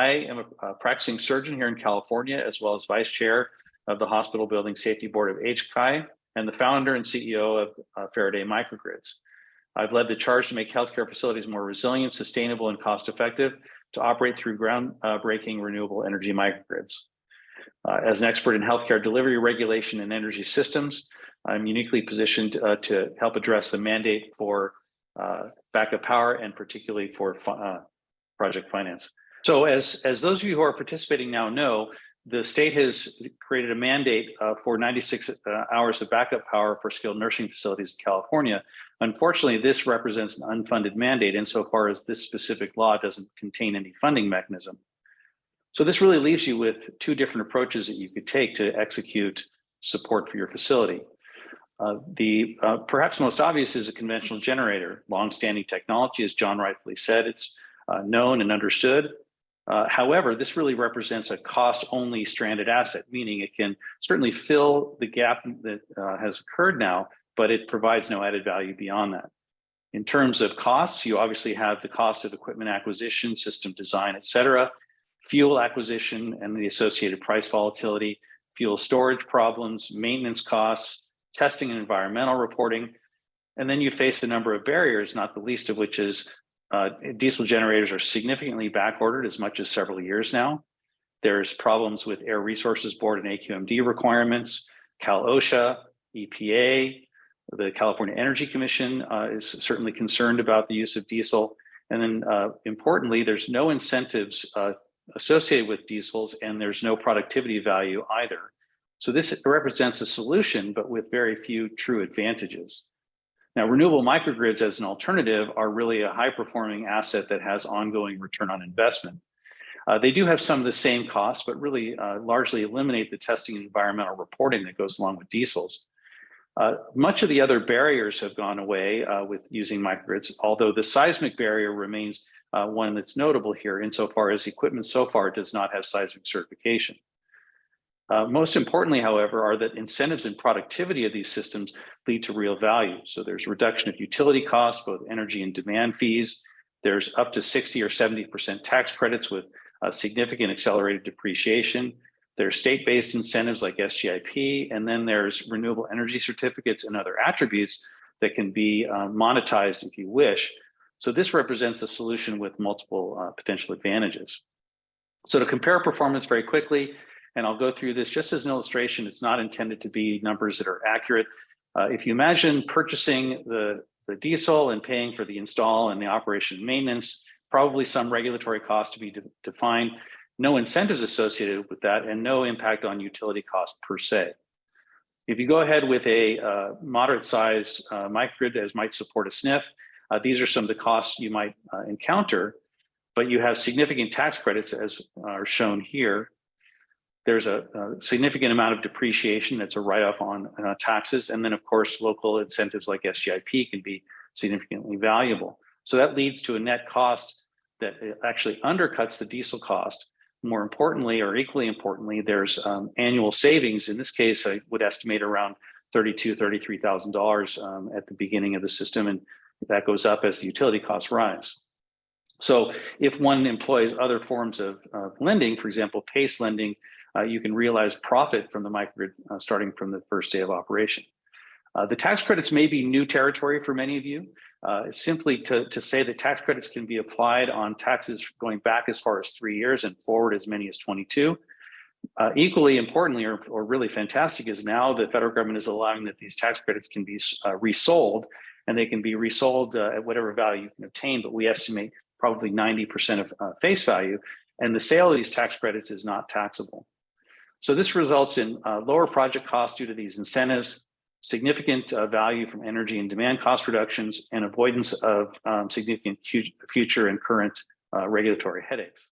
I am a practicing surgeon here in California, as well as vice chair of the Hospital Building Safety Board of HCI and the founder and CEO of Faraday Microgrids. I've led the charge to make healthcare facilities more resilient, sustainable, and cost-effective to operate through groundbreaking renewable energy microgrids. As an expert in healthcare delivery, regulation, and energy systems, I'm uniquely positioned to help address the mandate for backup power and particularly for project finance. So as those of you who are participating now know, the state has created a mandate for 96 hours of backup power for skilled nursing facilities in California. Unfortunately, this represents an unfunded mandate insofar as this specific law doesn't contain any funding mechanism. So this really leaves you with two different approaches that you could take to execute support for your facility. The perhaps most obvious is a conventional generator. Long-standing technology, as John rightfully said, it's known and understood. However, this really represents a cost-only stranded asset, meaning it can certainly fill the gap that has occurred now, but it provides no added value beyond that. In terms of costs, you obviously have the cost of equipment acquisition, system design, et cetera, fuel acquisition and the associated price volatility, fuel storage problems, maintenance costs, testing and environmental reporting. And then you face a number of barriers, not the least of which is diesel generators are significantly backordered as much as several years now. There's problems with Air Resources Board and AQMD requirements, Cal OSHA, EPA, the California Energy Commission is certainly concerned about the use of diesel. And then importantly, there's no incentives associated with diesels, and there's no productivity value either. So this represents a solution, but with very few true advantages. Now, renewable microgrids as an alternative are really a high-performing asset that has ongoing return on investment. They do have some of the same costs, but really largely eliminate the testing and environmental reporting that goes along with diesels. Much of the other barriers have gone away with using microgrids, although the seismic barrier remains one that's notable here insofar as equipment so far does not have seismic certification. Most importantly, however, are that incentives and productivity of these systems lead to real value. So there's reduction of utility costs, both energy and demand fees. There's up to 60 or 70% tax credits with significant accelerated depreciation. There's state-based incentives like SGIP, and then there's renewable energy certificates and other attributes that can be monetized if you wish. So this represents a solution with multiple potential advantages. So to compare performance very quickly, and I'll go through this just as an illustration, it's not intended to be numbers that are accurate. If you imagine purchasing the diesel and paying for the install and the operation and maintenance, probably some regulatory cost to be defined, no incentives associated with that, and no impact on utility cost per se. If you go ahead with a moderate size microgrid as might support a SNF, these are some of the costs you might encounter, but you have significant tax credits as are shown here. There's a significant amount of depreciation that's a write-off on taxes. And then of course, local incentives like SGIP can be significantly valuable. So that leads to a net cost that actually undercuts the diesel cost. More importantly, or equally importantly, there's annual savings. In this case, I would estimate around $32,000, $33,000 at the beginning of the system. And that goes up as the utility costs rise. So if one employs other forms of lending, for example, PACE lending, you can realize profit from the microgrid starting from the first day of operation. The tax credits may be new territory for many of you. Simply to say that tax credits can be applied on taxes going back as far as 3 years and forward as many as 22. Equally importantly, or really fantastic, is now the federal government is allowing that these tax credits can be resold, and they can be resold at whatever value you can obtain, but we estimate probably 90% of face value, and the sale of these tax credits is not taxable. So this results in lower project costs due to these incentives, significant value from energy and demand cost reductions, and avoidance of significant future and current regulatory headaches.